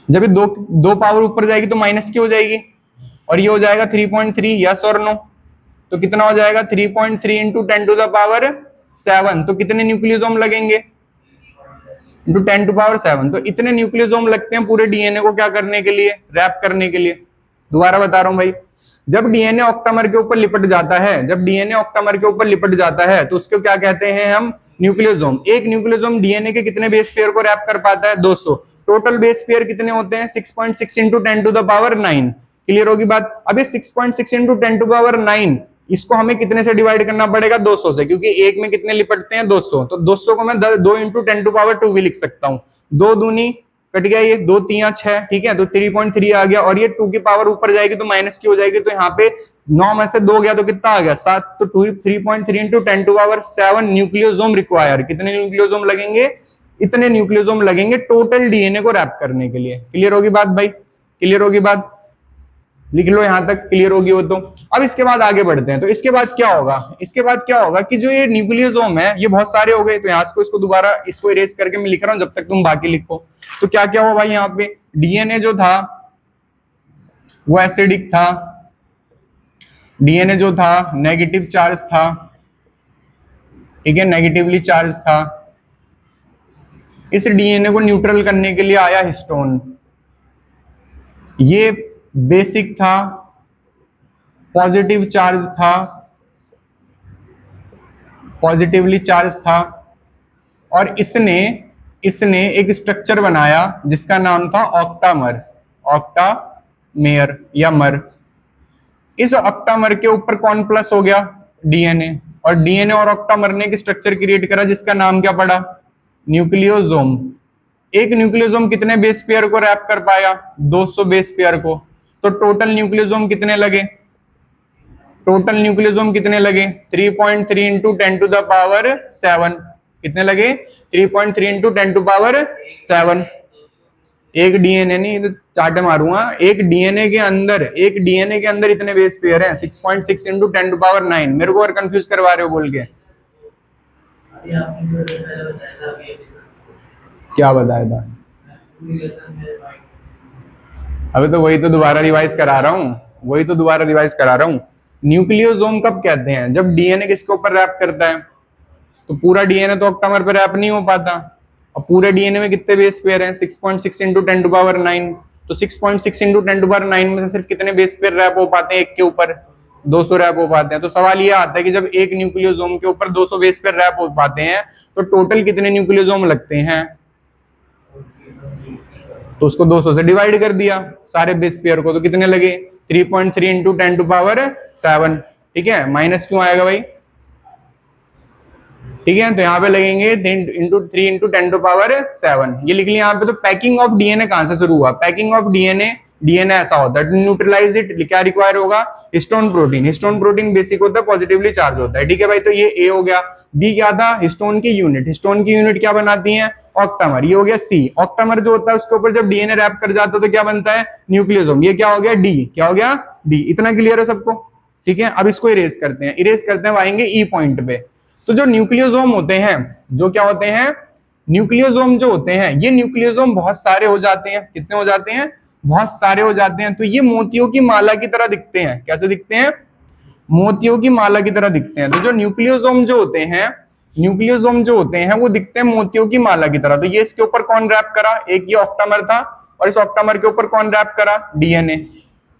जब दो पावर ऊपर जाएगी तो माइनस की हो जाएगी, और ये हो जाएगा 3.3, यस और नो? तो कितना हो जाएगा 3.3 इंटू 10⁻7, तो कितने न्यूक्लियोसोम लगेंगे इंटू 10⁻7, तो इतने न्यूक्लियोसोम लगते हैं पूरे डीएनए को क्या करने के लिए, रैप करने के लिए। दोबारा बता रहा हूं भाई, जब डीएनए ऑक्टामर के ऊपर लिपट जाता है, जब डीएनए ऑक्टामर के ऊपर लिपट जाता है तो उसको क्या कहते हैं हम, न्यूक्लियोसोम। एक न्यूक्लियोसोम डीएनए के कितने बेस पेयर को रैप कर पाता है, 200। टोटल बेस पेयर कितने होते हैं, 6.6 इंटू 10⁻9। क्लियर होगी बात? अब ये 6.6 इंटू 10⁻9 इसको हमें कितने से डिवाइड करना पड़ेगा, 200 से, क्योंकि एक में कितने लिपटते हैं, 200। तो 200 को मैं 2 इंटू 10⁻2 भी लिख सकता हूं। 2 दूनी कट गया, ये 2 3 6, ठीक है, तो 3.3 आ गया, और ये 2 की पावर ऊपर जाएगी तो माइनस की हो जाएगी, तो यहाँ पे 9 में से 2 गया तो कितना आ गया, 7। तो 3.3 इंटू 10⁻7 न्यूक्लियोसोम रिक्वायर। कितने न्यूक्लियोसोम लगेंगे, इतने न्यूक्लियोसोम लगेंगे टोटल डीएनए को रैप करने के लिए। क्लियर होगी बात भाई, क्लियर होगी बात? लिख लो यहां तक, क्लियर होगी वो तो। अब इसके बाद आगे बढ़ते हैं, तो इसके बाद क्या होगा, इसके बाद क्या होगा कि जो ये न्यूक्लियोसोम है ये बहुत सारे हो गए, तो यहाँ से इसको दोबारा इसको इरेज करके मैं लिख रहा हूं जब तक तुम बाकी लिखो। तो क्या क्या हुआ भाई, यहाँ पे डीएनए जो था वो एसिडिक था, डीएनए जो था नेगेटिव चार्ज था, ठीक है, नेगेटिवली चार्ज था। इस डीएनए को न्यूट्रल करने के लिए आया हिस्टोन, ये बेसिक था, पॉजिटिव चार्ज था, पॉजिटिवली चार्ज था, और इसने एक स्ट्रक्चर बनाया जिसका नाम था ऑक्टामर, ऑक्टामेयर या मर। इस ऑक्टामर के ऊपर कौन प्लस हो गया, डीएनए, और डीएनए और ऑक्टामर ने एक स्ट्रक्चर क्रिएट करा जिसका नाम क्या पड़ा, न्यूक्लियोसोम। एक न्यूक्लियोसोम कितने बेस पेयर को रैप कर पाया, 200 बेस पेयर को। तो टोटल न्यूक्लियोसोम कितने लगे, टोटल न्यूक्लियोसोम कितने लगे, 3.3 इंटू 10⁻7। कितने लगे, 3.3 इंटू 10⁻7। एक डीएनए नहीं, तो चाटे मारूंगा, एक डीएनए के अंदर इतने बेस पेयर हैं, 6.6 इंटू 10⁻9। मेरे को और कंफ्यूज करवा रहे हो बोल के, क्या बताया था? अभी तो वही तो दोबारा रिवाइज करा रहा हूं, न्यूक्लियोसोम कब कहते हैं, जब डीएनए किसके ऊपर रैप करता है। तो पूरा डीएनए तो ऑक्टामर पर रैप नहीं हो पाता, और पूरे डीएनए में कितने बेस पेयर हैं, 6.6 इंटू 10⁻9। तो 6.6 इंटू 10⁻9 में से सिर्फ कितने बेस पेयर रैप हो पाते हैं, एक के ऊपर 200 रैप हो पाते हैं। तो सवाल ये आता है कि जब एक न्यूक्लियोसोम के ऊपर 200 बेस पेयर रैप हो पाते हैं तो टोटल कितने न्यूक्लियोसोम लगते हैं। तो उसको 200 से डिवाइड कर दिया सारे बेस पेयर को, तो कितने लगे, 3.3 इंटू 10⁻7। ठीक है, माइनस क्यों आएगा भाई, ठीक है, तो यहाँ पे लगेंगे 3 इंटू 10⁻7। ये लिख लिया यहाँ पे। तो पैकिंग ऑफ डीएनए कहां से शुरू हुआ, पैकिंग ऑफ डीएनए ऐसा होता है, न्यूट्रलाइज इट क्या रिक्वायर होगा, histone protein. Histone protein basic होता है, पॉजिटिवली चार्ज होता है, ठीक है भाई। तो ये ए हो गया। बी क्या था, हिस्टोन की यूनिट क्या बनाती है, ऑक्टामर। ये हो गया सी। ऑक्टामर जो होता है उसके ऊपर जब डीएनए रैप कर जाता है तो क्या बनता है, न्यूक्लियोसोम। ये क्या हो गया, डी। क्या हो गया, डी। इतना क्लियर है सबको, ठीक है। अब इसको इरेज करते हैं, आएंगे ई पॉइंट पे। तो जो न्यूक्लियोसोम होते हैं, जो क्या होते हैं, न्यूक्लियोसोम जो होते हैं, ये न्यूक्लियोसोम बहुत सारे हो जाते हैं। कितने हो जाते हैं, बहुत सारे हो जाते हैं। तो ये मोतियों की माला की तरह दिखते हैं। कैसे दिखते हैं, मोतियों की माला की तरह दिखते हैं। तो जो न्यूक्लियोसोम जो होते हैं वो दिखते हैं मोतियों की माला की तरह। तो ये इसके ऊपर कौन रैप करा, एक ये ऑक्टामर था, और इस ऑक्टामर के ऊपर कौन रैप करा, डीएनए।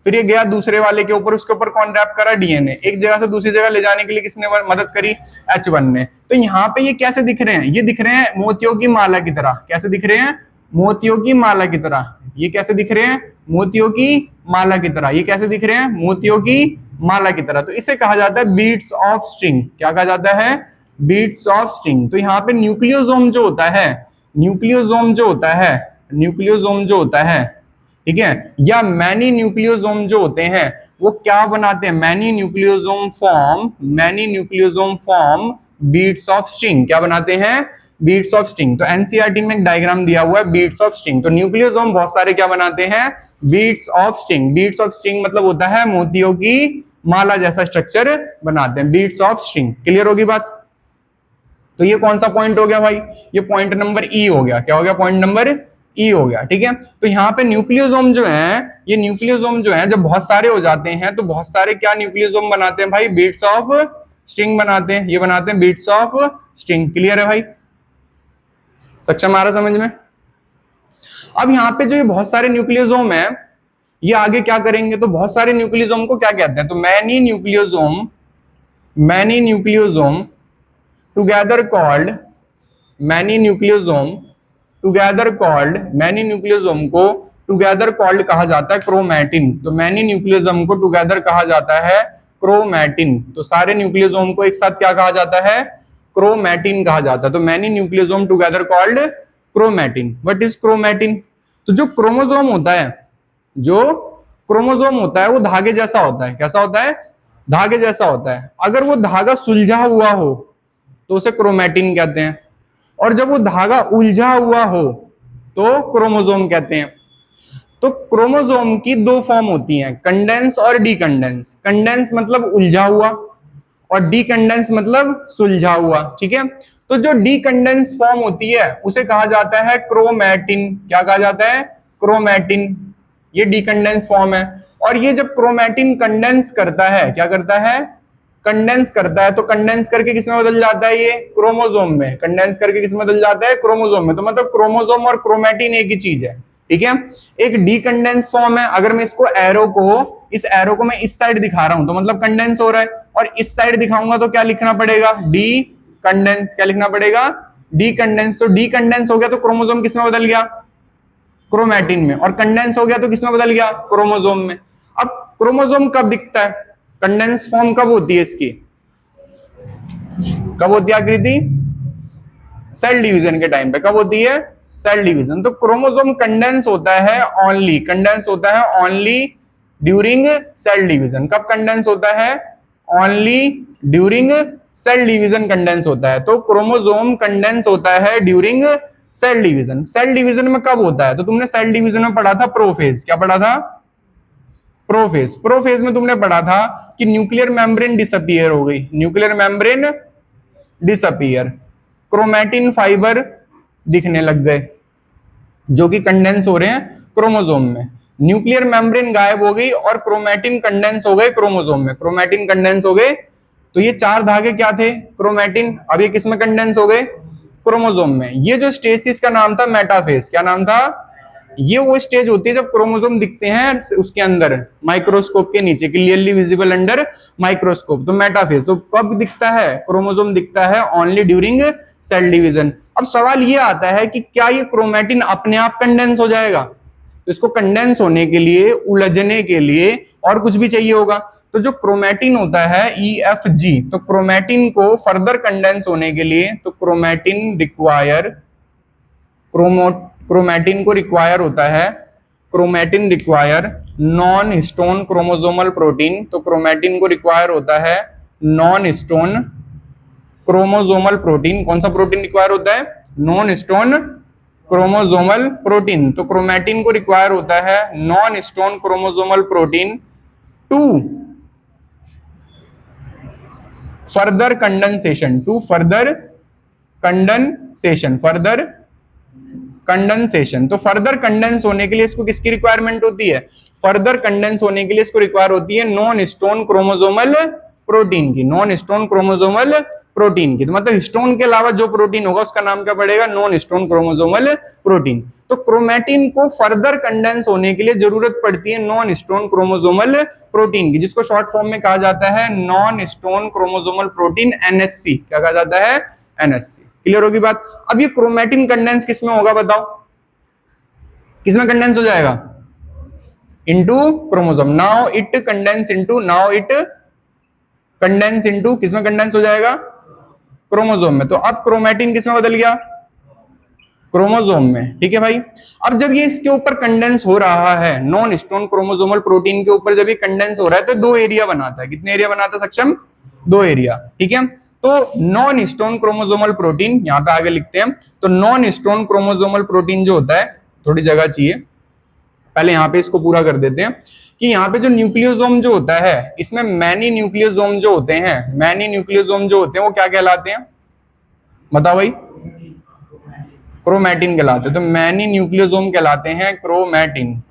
फिर ये गया दूसरे वाले के ऊपर, उसके ऊपर कौन रैप करा, डीएनए। एक जगह से दूसरी जगह ले जाने के लिए किसने मदद करी, H1 ने। तो यहाँ पे ये कैसे दिख रहे हैं, ये दिख रहे हैं मोतियों की माला की तरह। कैसे दिख रहे हैं, मोतियों की माला की तरह। ये कैसे दिख रहे हैं, मोतियों की माला की तरह। ये कैसे दिख रहे हैं, मोतियों की माला की तरह। तो इसे कहा जाता है बीड्स ऑफ स्ट्रिंग। क्या कहा जाता है, बीड्स ऑफ स्ट्रिंग। तो यहाँ पे न्यूक्लियोसोम जो होता है, ठीक है, या मैनी न्यूक्लियोसोम जो होते हैं वो क्या बनाते हैं, many nucleosome form beads of string. क्या बनाते हैं, बीड्स ऑफ स्ट्रिंग। तो एनसीईआरटी में एक डायग्राम दिया हुआ है बीड्स ऑफ स्ट्रिंग। तो न्यूक्लियोसोम बहुत सारे क्या बनाते हैं, beads of string. Beads of string मतलब होता है मोतियों की माला जैसा स्ट्रक्चर बनाते हैं, बीड्स ऑफ स्ट्रिंग। क्लियर होगी बात। तो ये कौन सा पॉइंट हो गया भाई, ये पॉइंट नंबर ई हो गया। क्या हो गया, पॉइंट नंबर ई हो गया, ठीक है। तो यहाँ पे न्यूक्लियोसोम जो है, ये न्यूक्लियोसोम जो है जब बहुत सारे हो जाते हैं तो बहुत सारे क्या न्यूक्लियोसोम बनाते हैं भाई, बीट्स ऑफ स्ट्रिंग बनाते हैं, ये बनाते हैं बीट्स ऑफ स्ट्रिंग। क्लियर है भाई, सक्षम आ रहा समझ में। अब यहाँ पे जो ये बहुत सारे न्यूक्लियोसोम है, ये आगे क्या करेंगे, तो बहुत सारे न्यूक्लियोसोम को क्या कहते हैं, तो many nucleosome together called, many nucleosome को टुगेदर कॉल्ड कहा जाता है क्रोमैटिन। तो मैनी न्यूक्लियोसोम को टुगेदर कहा जाता है क्रोमैटिन। तो सारे न्यूक्लियोसोम को एक साथ क्या कहा जाता है, क्रोमैटिन कहा जाता है। तो many nucleosome together called chromatin. What is chromatin, तो जो क्रोमोसोम होता है वो धागे जैसा होता है। कैसा होता है, धागे जैसा होता है। अगर वो धागा सुलझा हुआ हो तो उसे क्रोमैटिन कहते हैं, और जब वो धागा उलझा हुआ हो तो क्रोमोसोम कहते हैं। तो क्रोमोसोम की दो फॉर्म होती हैं, कंडेंस और डीकंडेंस। कंडेंस मतलब उलझा हुआ और डीकंडेंस मतलब सुलझा हुआ, ठीक है। तो जो डीकंडेंस फॉर्म होती है उसे कहा जाता है क्रोमैटिन। क्या कहा जाता है, क्रोमैटिन। ये डीकंडेंस फॉर्म है। और ये जब क्रोमैटिन कंडेंस करता है, क्या करता है, कंडेंस करता है, तो कंडेंस करके किसमें बदल जाता है, ये क्रोमोसोम में। कंडेंस करके किसमें बदल जाता है, क्रोमोसोम में। तो मतलब क्रोमोसोम और क्रोमैटिन एक ही चीज है, ठीक है। एक डीकंडेंस फॉर्म है। अगर मैं इसको इस एरो को मैं इस साइड दिखा रहा हूं तो मतलब कंडेंस हो रहा है, और इस साइड दिखाऊंगा तो क्या लिखना पड़ेगा, डी कंडेंस। क्या लिखना पड़ेगा, डी कंडेंस। तो डी कंडेंस हो गया तो क्रोमोसोम किसमें बदल गया, क्रोमैटिन में। और कंडेंस हो गया तो किसमें बदल गया, क्रोमोसोम में। अब क्रोमोसोम कब दिखता है, कंडेंस फॉर्म कब होती है इसकी, कब होती है आकृति, सेल डिवीजन के टाइम पे। कब होती है, सेल डिवीजन। तो क्रोमोसोम कंडेंस होता है ओनली ड्यूरिंग सेल डिवीजन। कब कंडेंस होता है, only during cell division condense होता है। तो क्रोमोसोम कंडेंस होता है during cell division. Cell division में कब होता है, तो तुमने सेल डिवीजन में पढ़ा था प्रोफेज। क्या पढ़ा था, प्रोफेज। प्रोफेज में तुमने पढ़ा था कि न्यूक्लियर मेम्ब्रेन डिसअपीयर हो गई, nuclear membrane disappear, chromatin fibre दिखने लग गए जो कि कंडेंस हो रहे हैं क्रोमोसोम में। न्यूक्लियर मेम्ब्रेन गायब हो गई और क्रोमैटिन कंडेंस हो गए क्रोमोसोम में। क्रोमैटिन कंडेंस हो गए, तो ये चार धागे क्या थे, क्रोमैटिन। अब ये किसमें कंडेंस हो गए, क्रोमोसोम में। ये जो स्टेज थी इसका नाम था मेटाफेज। क्या नाम था, ये वो स्टेज होती है जब क्रोमोसोम दिखते हैं उसके अंदर माइक्रोस्कोप के नीचे, क्लियरली विजिबल अंडर माइक्रोस्कोप। तो मेटाफेज। तो कब दिखता है, क्रोमोसोम दिखता है ओनली ड्यूरिंग सेल डिवीजन। अब सवाल ये आता है कि क्या ये क्रोमैटिन अपने आप कंडेंस हो जाएगा, तो इसको कंडेंस होने के लिए, उलझने के लिए और कुछ भी चाहिए होगा। तो जो क्रोमैटिन होता है EFG, तो क्रोमैटिन को फर्दर कंडेंस होने के लिए, तो क्रोमैटिन को रिक्वायर होता है, chromatin require non histone chromosomal protein. तो क्रोमैटिन को रिक्वायर होता है नॉन हिस्टोन क्रोमोसोमल प्रोटीन। कौन सा प्रोटीन रिक्वायर होता है, नॉन हिस्टोन क्रोमोसोमल प्रोटीन। तो क्रोमैटिन को रिक्वायर होता है non histone chromosomal protein to further condensation, तो फर्दर कंडेंस होने के लिए इसको किसकी रिक्वायरमेंट होती है, फर्दर कंडेंस होने के लिए इसको रिक्वायर होती है नॉन हिस्टोन क्रोमोसोमल प्रोटीन की, नॉन हिस्टोन क्रोमोसोमल प्रोटीन की। तो मतलब हिस्टोन के अलावा जो प्रोटीन होगा उसका नाम क्या पड़ेगा, नॉन हिस्टोन क्रोमोसोमल प्रोटीन। तो क्रोमैटिन को फर्दर कंडेंस होने के लिए जरूरत पड़ती है नॉन हिस्टोन क्रोमोसोमल प्रोटीन की, जिसको शॉर्ट फॉर्म में कहा जाता है non histone chromosomal protein, NHC। क्या कहा जाता है, NHC। क्लियर होगी बात। अब ये क्रोमैटिन कंडेंस किसमें होगा बताओ, किसमें कंडेंस हो जाएगा, into chromosome. Now it condense into किसमें कंडेंस हो जाएगा, क्रोमोसोम में। तो अब क्रोमैटिन किसमें बदल गया, क्रोमोसोम में, ठीक है भाई। अब जब ये इसके ऊपर कंडेंस हो रहा है, नॉन हिस्टोन क्रोमोसोमल प्रोटीन के ऊपर जब ये कंडेंस हो रहा है तो दो एरिया बनाता है। कितने एरिया बनाता है सक्षम, दो एरिया, ठीक है। तो नॉन हिस्टोन क्रोमोसोमल प्रोटीन, यहां पे आगे लिखते हैं। तो नॉन हिस्टोन क्रोमोसोमल प्रोटीन जो होता है, थोड़ी जगह चाहिए, पहले यहां पे इसको पूरा कर देते हैं कि यहाँ पे जो न्यूक्लियोसोम जो होता है इसमें मैनी न्यूक्लियोसोम जो होते हैं, वो क्या कहलाते हैं बताओ भाई, क्रोमैटिन कहलाते हैं। तो मैनी न्यूक्लियोसोम कहलाते हैं क्रोमैटिन।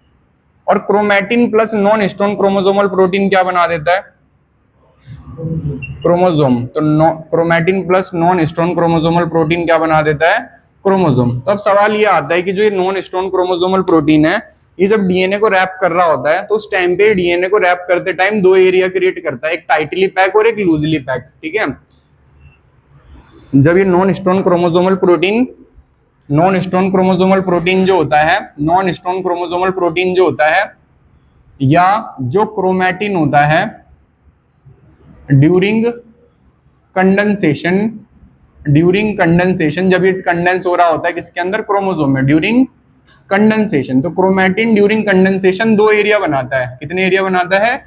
और chromatin plus non histone chromosomal protein क्या बना देता है? क्रोमोसोम। तो chromatin plus non histone chromosomal protein क्या बना देता है? क्रोमोसोम। तो अब सवाल ये आता है कि जो ये नॉन हिस्टोन क्रोमोसोमल प्रोटीन है, ये जब डीएनए को रैप कर रहा होता है तो उस टाइम पे डीएनए को रैप करते टाइम दो एरिया क्रिएट करता है, एक टाइटली पैक और एक लूजली पैक। ठीक है, जब ये नॉन हिस्टोन क्रोमोसोमल प्रोटीन जो होता है, नॉन हिस्टोन क्रोमोसोमल प्रोटीन जो होता है या जो क्रोमैटिन होता है ड्यूरिंग कंडेंसेशन, जब ये कंडेंस हो रहा होता है किसके अंदर? क्रोमोसोम में, ड्यूरिंग कंडेंसेशन। तो क्रोमैटिन ड्यूरिंग कंडेंसेशन दो एरिया बनाता है। कितने एरिया बनाता है?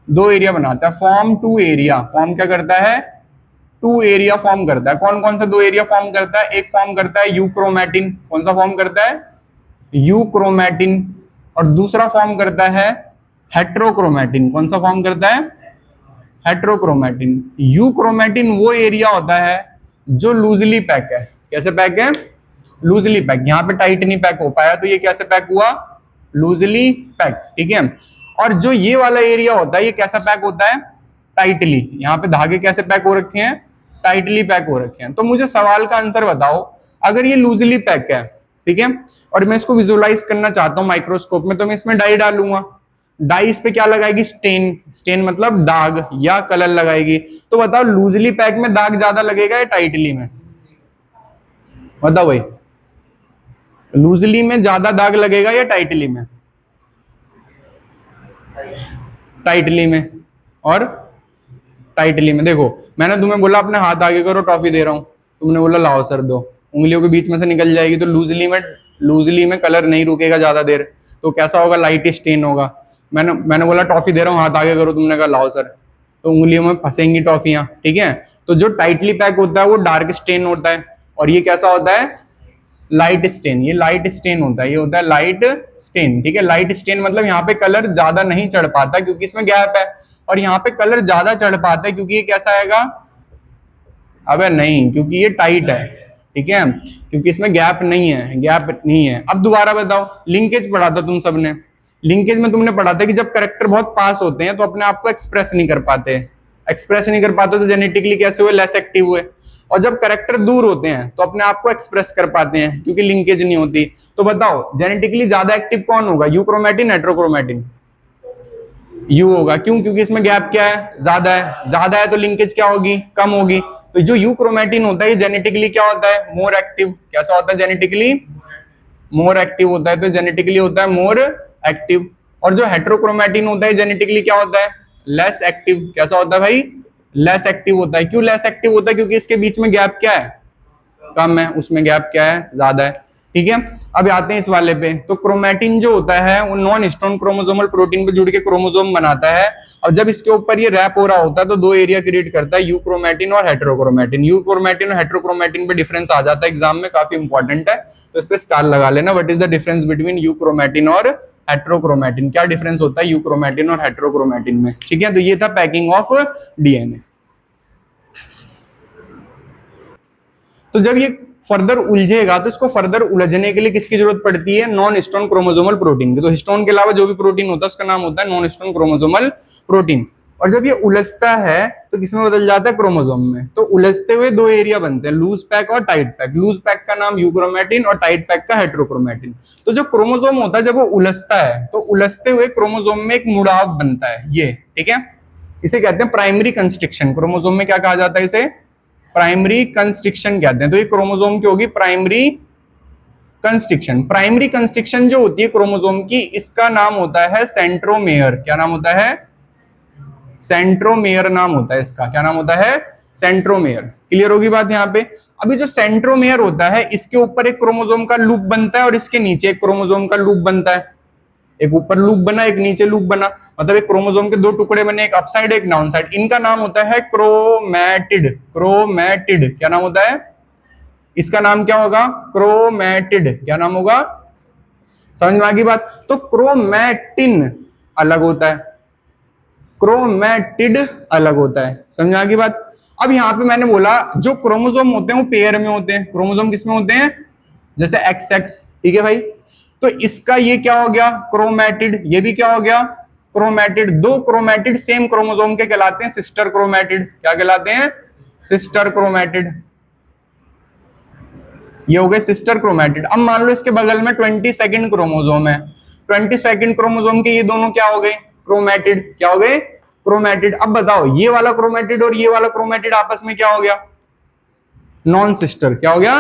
दो एरिया बनाता है। फॉर्म टू एरिया, फॉर्म क्या करता है? टू एरिया फॉर्म करता है। कौन कौन सा दो एरिया फॉर्म करता है? एक फॉर्म करता है यूक्रोमैटिन। कौन सा फॉर्म करता है? यूक्रोमैटिन। और दूसरा फॉर्म करता है हेट्रोक्रोमैटिन। कौन सा फॉर्म करता है? हेट्रोक्रोमैटिन। यूक्रोमैटिन वो एरिया होता है जो लूजली पैक है। कैसे पैक है? Loosely pack. यहाँ पे टाइट नहीं पैक हो पाया, तो ये कैसे पैक हुआ? Loosely pack. ठीक है, और जो ये वाला एरिया होता है ये कैसा पैक होता है? टाइटली। यहाँ पे धागे कैसे पैक हो रखे हैं? टाइटली पैक हो रखे हैं। तो मुझे सवाल का आंसर बताओ, अगर ये लूजली पैक है, ठीक है, और मैं इसको विजुअलाइज करना चाहता हूं माइक्रोस्कोप में, तो मैं इसमें डाई डालूंगा। डाई इस पे क्या लगाएगी? स्टेन। स्टेन मतलब दाग या कलर लगाएगी। तो बताओ लूजली पैक में दाग ज्यादा लगेगा या टाइटली में? बताओ भाई, लूजली में ज्यादा दाग लगेगा या टाइटली में? टाइटली में। और टाइटली में। देखो मैंने तुम्हें बोला अपने हाथ आगे करो, टॉफी दे रहा हूं, तुमने बोला लाओ सर दो, उंगलियों के बीच में से निकल जाएगी। तो लूजली में कलर नहीं रुकेगा ज्यादा देर, तो कैसा होगा? लाइट स्टेन होगा। मैंने बोला टॉफी दे रहा हूँ, हाथ आगे करो, तुमने कहा लाओ सर, तो उंगलियों में फंसेंगी टॉफियां। ठीक है, तो जो टाइटली पैक होता है वो डार्क स्टेन होता है, और ये कैसा होता है? Light stain. ये लाइट स्टेन होता है, ये होता है लाइट स्टेन। ठीक है, लाइट स्टेन मतलब यहाँ पे कलर ज्यादा नहीं चढ़ पाता क्योंकि इसमें गैप है, और यहाँ पे कलर ज्यादा चढ़ पाता है क्योंकि ये कैसा आएगा? अबे नहीं, क्योंकि ये टाइट है। ठीक है, क्योंकि इसमें गैप नहीं है। अब दोबारा बताओ, लिंकेज पढ़ा था तुम सबने। लिंकेज में तुमने पढ़ा था कि जब कैरेक्टर बहुत पास होते हैं तो अपने आप को एक्सप्रेस नहीं कर पाते तो जेनेटिकली कैसे हुए? लेस एक्टिव हुए। और जब कैरेक्टर दूर होते हैं तो अपने आप को एक्सप्रेस कर पाते हैं क्योंकि लिंकेज नहीं होती। तो बताओ जेनेटिकली ज्यादा एक्टिव कौन होगा? Euchromatin, heterochromatin? यू होगा। क्यों? क्योंकि इसमें गैप क्या है? ज्यादा है तो लिंकेज क्या होगी? कम होगी। तो जो यूक्रोमैटिन होता है ये जेनेटिकली क्या होता है? More active. कैसा होता है? जेनेटिकली मोर एक्टिव होता है, तो जेनेटिकली होता है मोर एक्टिव। और जो हेट्रोक्रोमैटिन होता है जेनेटिकली क्या होता है? Less active. कैसा होता है भाई? लेस एक्टिव होता है। क्यों लेस एक्टिव होता है? क्योंकि इसके बीच में गैप क्या है? कम है, उसमें गैप क्या है? ज्यादा है। ठीक है, अब आते हैं इस वाले पे। तो क्रोमैटिन जो होता है वो नॉन हिस्टोन क्रोमोसोमल प्रोटीन पे जुड़ के क्रोमोसोम बनाता है, और जब इसके ऊपर ये रैप हो रहा होता है तो दो एरिया क्रिएट करता है, यूक्रोमैटिन और हेट्रोक्रोमैटिन। यूक्रोमैटिन और हेट्रोक्रोमैटिन पे डिफरेंस आ जाता है एग्जाम में, काफी इंपॉर्टेंट है, तो इस पे स्टार लगा लेना। What is the difference between euchromatin और हेट्रोक्रोमैटिन? क्या डिफरेंस होता है यूक्रोमैटिन और हेट्रोक्रोमैटिन में? ठीक है, तो ये था पैकिंग ऑफ डीएनए। तो जब ये फर्दर उलझेगा तो इसको फर्दर उलझने के लिए किसकी जरूरत पड़ती है? नॉन हिस्टोन क्रोमोसोमल प्रोटीन की। तो हिस्टोन के अलावा जो भी प्रोटीन होता है उसका नाम होता है नॉन हिस्टोन क्रोमोसोमल प्रोटीन। और जब ये उलझता है तो किसमें बदल जाता है? क्रोमोसोम में। तो उलझते हुए दो एरिया बनते हैं, लूज पैक और टाइट पैक। लूज पैक का नाम यूक्रोमैटिन और टाइट पैक का हेट्रोक्रोमैटिन। तो जो क्रोमोसोम होता है जब वो उलझता है तो उलझते हुए क्रोमोसोम में एक मुड़ाव बनता है, ये। ठीक है, इसे कहते हैं प्राइमरी कंस्ट्रिक्शन। क्रोमोसोम में क्या कहा जाता है? इसे प्राइमरी कंस्ट्रिक्शन कहते हैं। तो ये क्रोमोसोम की होगी प्राइमरी कंस्ट्रिक्शन। प्राइमरी कंस्ट्रिक्शन जो होती है क्रोमोसोम की, इसका नाम होता है सेंट्रोमेयर। क्या नाम होता है? सेंट्रोमेयर नाम होता है इसका। क्या नाम होता है? सेंट्रोमेयर। क्लियर होगी बात यहाँ पे? अभी जो सेंट्रोमेयर होता है इसके ऊपर एक क्रोमोसोम का लूप बनता है और इसके नीचे एक क्रोमोसोम का लूप बनता है। एक ऊपर लूप बना, एक नीचे लूप बना, मतलब एक क्रोमोसोम के दो टुकड़े बने, एक अप साइड एक डाउन साइड। इनका नाम होता है क्रोमैटिड। क्रोमैटिड क्या नाम होता है? इसका नाम क्या होगा? क्रोमैटिड। क्या नाम होगा? समझ में आ गई बात? तो क्रोमैटिन अलग होता है, क्रोमैटिड अलग होता है। समझ में आ गई बात? अब यहां पे मैंने बोला जो क्रोमोसोम होते हैं वो पेयर में होते हैं। क्रोमोसोम किस में होते हैं? जैसे XX, ठीक है भाई। तो इसका ये क्या हो गया, क्रोमैटिड, ये भी क्या हो गया, क्रोमैटिड। दो क्रोमैटिड सेम क्रोमोसोम के कहलाते हैं सिस्टर क्रोमैटिड। क्या कहलाते हैं, सिस्टर क्रोमैटिड। ये हो गए सिस्टर क्रोमैटिड। अब मान लो इसके बगल में 22nd क्रोमोसोम है, 22nd क्रोमोसोम के ये दोनों क्या हो गए, क्रोमैटिड। क्या हो गए, क्रोमैटिड। अब बताओ ये वाला क्रोमैटिड और ये वाला क्रोमैटिड आपस में क्या हो गया, नॉन सिस्टर। क्या हो गया,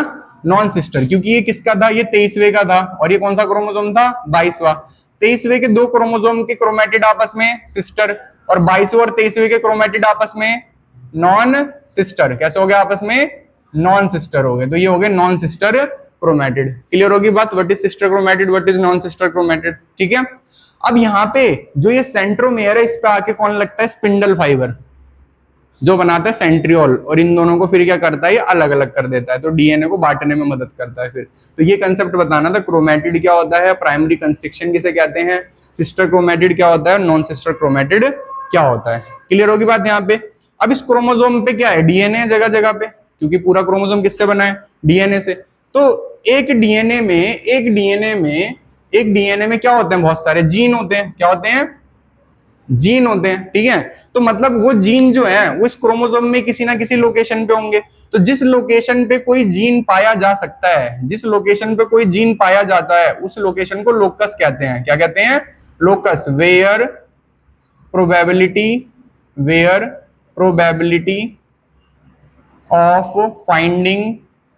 नॉन सिस्टर, क्योंकि ये किसका था, ये 23वें का था, और ये कौन सा क्रोमोसोम था, 22वां। 23वें के दो क्रोमोसोम के क्रोमैटिड आपस में सिस्टर, और 22वें और 23वें के क्रोमैटिड आपस में नॉन सिस्टर। कैसे हो गया, आपस में नॉन सिस्टर हो गए। तो ये हो गए नॉन सिस्टर क्रोमैटिड। क्लियर होगी बात, what is sister chromatid, what is non sister chromatid, ठीक है। अब यहाँ पे जो ये सेंट्रोमेयर है, इस पे आके कौन लगता है, स्पिंडल फाइबर, जो बनाता है सेंट्रियोल, और इन दोनों को फिर क्या करता है, ये अलग अलग कर देता है, तो डीएनए को बांटने में मदद करता है फिर। तो ये कंसेप्ट बताना था, क्रोमैटिड क्या होता है, प्राइमरी कंस्ट्रक्शन किसे कहते हैं, सिस्टर क्रोमैटिड क्या होता है, नॉन सिस्टर क्रोमैटिड क्या होता है। क्लियर होगी बात यहाँ पे। अब इस क्रोमोसोम पे क्या है, डीएनए जगह जगह पे, क्योंकि पूरा क्रोमोसोम किससे बना है, डीएनए से। तो एक डीएनए में क्या होते हैं, बहुत सारे जीन होते हैं। क्या होते हैं, जीन होते हैं, ठीक है। तो मतलब वो जीन जो है वो इस क्रोमोसोम में किसी ना किसी लोकेशन पे होंगे। तो जिस लोकेशन पे कोई जीन पाया जा सकता है, जिस लोकेशन पे कोई जीन पाया जाता है, उस लोकेशन को लोकस कहते हैं। क्या कहते हैं, locus. Where probability of finding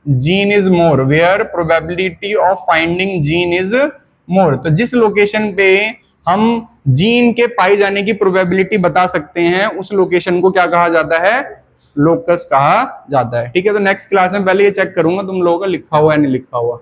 gene is more, where probability of finding gene is more. तो जिस लोकेशन पे हम जीन के पाए जाने की प्रोबेबिलिटी बता सकते हैं, उस लोकेशन को क्या कहा जाता है, लोकस कहा जाता है, ठीक है। तो नेक्स्ट क्लास में पहले ये चेक करूंगा तुम लोगों का लिखा हुआ है नहीं लिखा हुआ।